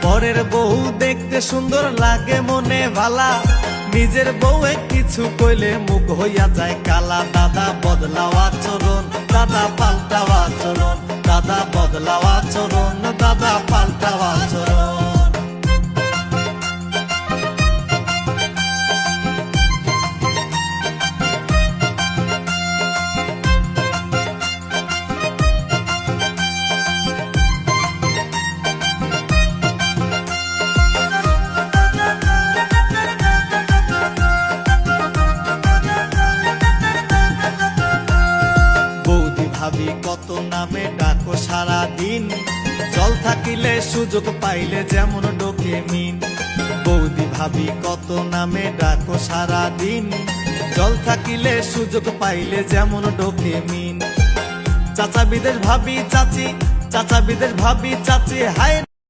পরের বউ দেখতে সুন্দর লাগে মনে ভালা, নিজের বউয়ে কিছু কইলে মুখ হইয়া যায় কালা। দাদা বদলাও আচরণ, দাদা পাল্টাও আচরণ, দাদা বদলাও আচরণ, দাদা পাল্টাও আচরণ। ভাবি কত নামে ডাকো সারা দিন, জল থাকিলে সুযোগ পাইলে যেমন ডোকে মিন। বৌদি ভাবি কত নামে ডাকো সারা দিন, জল থাকিলে সুযোগ পাইলে যেমন ডোকে মিন। চাচা বিদেশ ভাবি চাচি, চাচা বিদেশ ভাবি চাচি, হায়